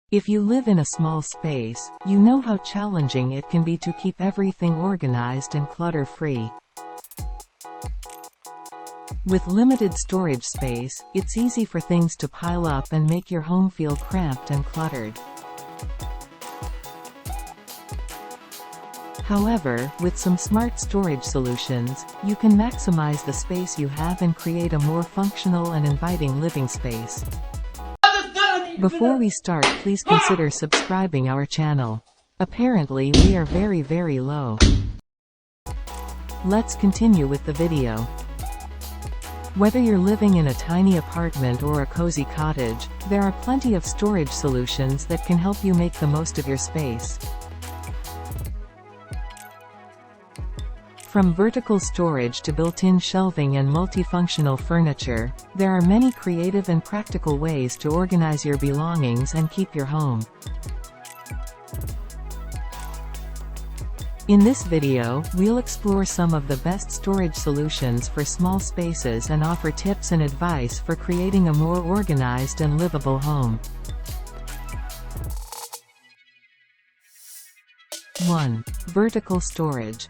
If you live in a small space, you know how challenging it can be to keep everything organized and clutter-free. With limited storage space, it's easy for things to pile up and make your home feel cramped and cluttered. However, with some smart storage solutions, you can maximize the space you have and create a more functional and inviting living space. Before we start, please consider subscribing our channel. Apparently we are very low. Let's continue with the video. Whether you're living in a tiny apartment or a cozy cottage, there are plenty of storage solutions that can help you make the most of your space. From vertical storage to built-in shelving and multifunctional furniture, there are many creative and practical ways to organize your belongings and keep your home. In this video, we'll explore some of the best storage solutions for small spaces and offer tips and advice for creating a more organized and livable home. 1. Vertical storage.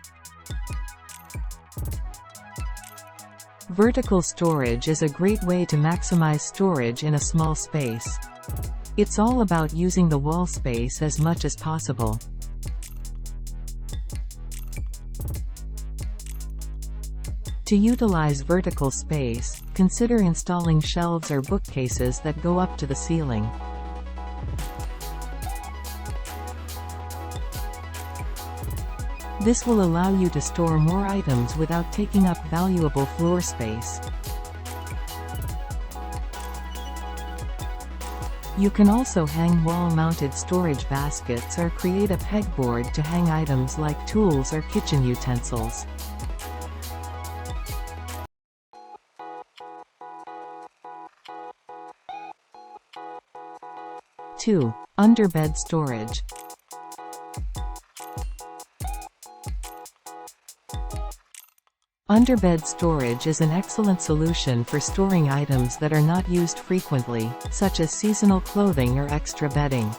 Vertical storage is a great way to maximize storage in a small space. It's all about using the wall space as much as possible. To utilize vertical space, consider installing shelves or bookcases that go up to the ceiling. This will allow you to store more items without taking up valuable floor space. You can also hang wall-mounted storage baskets or create a pegboard to hang items like tools or kitchen utensils. 2. Underbed storage. Underbed storage is an excellent solution for storing items that are not used frequently, such as seasonal clothing or extra bedding.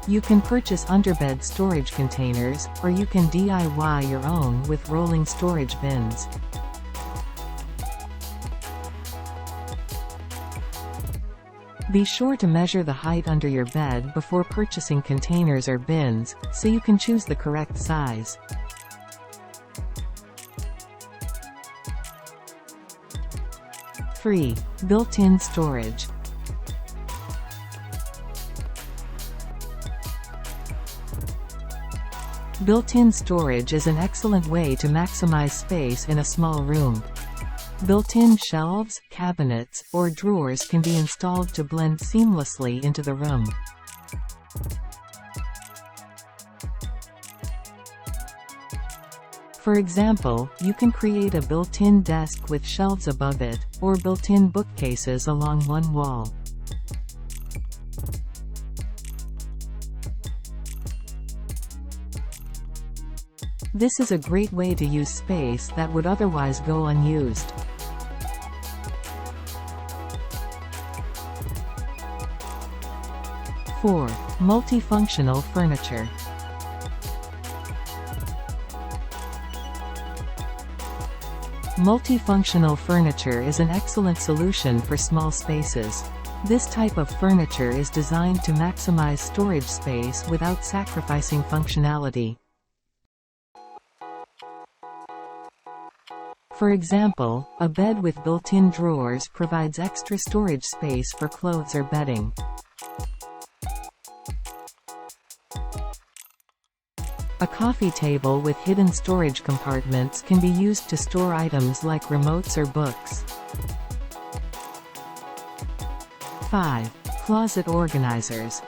You can purchase underbed storage containers, or you can DIY your own with rolling storage bins. Be sure to measure the height under your bed before purchasing containers or bins, so you can choose the correct size. 3. Built-in storage. Built-in storage is an excellent way to maximize space in a small room. Built-in shelves, cabinets, or drawers can be installed to blend seamlessly into the room. For example, you can create a built-in desk with shelves above it, or built-in bookcases along one wall. This is a great way to use space that would otherwise go unused. 4. Multifunctional furniture. Multifunctional furniture is an excellent solution for small spaces. This type of furniture is designed to maximize storage space without sacrificing functionality. For example, a bed with built-in drawers provides extra storage space for clothes or bedding. A coffee table with hidden storage compartments can be used to store items like remotes or books. 5. Closet organizers.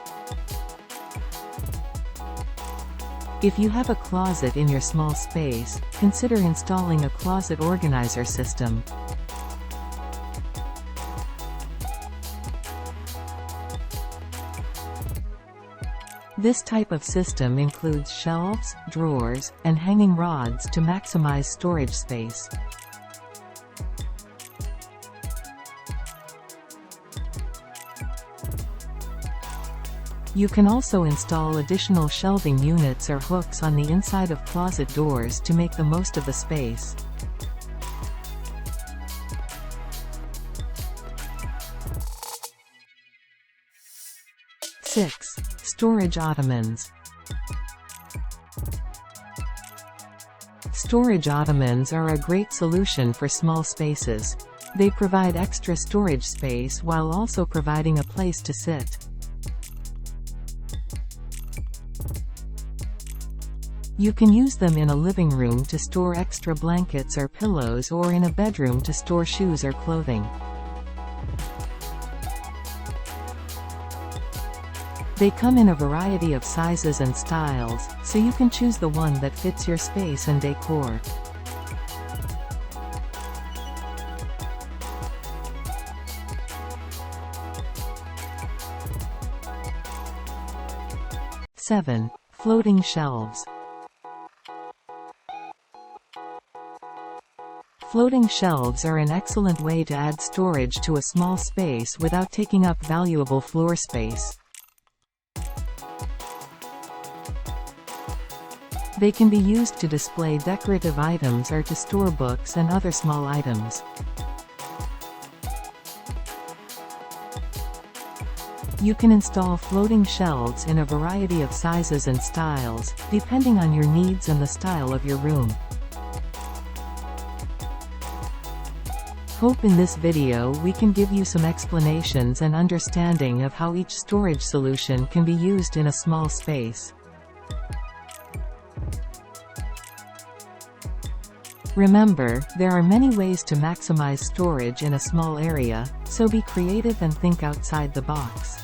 If you have a closet in your small space, consider installing a closet organizer system. This type of system includes shelves, drawers, and hanging rods to maximize storage space. You can also install additional shelving units or hooks on the inside of closet doors to make the most of the space. Six. Storage ottomans. Storage ottomans are a great solution for small spaces. They provide extra storage space while also providing a place to sit. You can use them in a living room to store extra blankets or pillows, or in a bedroom to store shoes or clothing. They come in a variety of sizes and styles, so you can choose the one that fits your space and decor. Seven. Floating shelves. Floating shelves are an excellent way to add storage to a small space without taking up valuable floor space. They can be used to display decorative items or to store books and other small items. You can install floating shelves in a variety of sizes and styles, depending on your needs and the style of your room. Hope in this video we can give you some explanations and understanding of how each storage solution can be used in a small space. Remember, there are many ways to maximize storage in a small area, so be creative and think outside the box.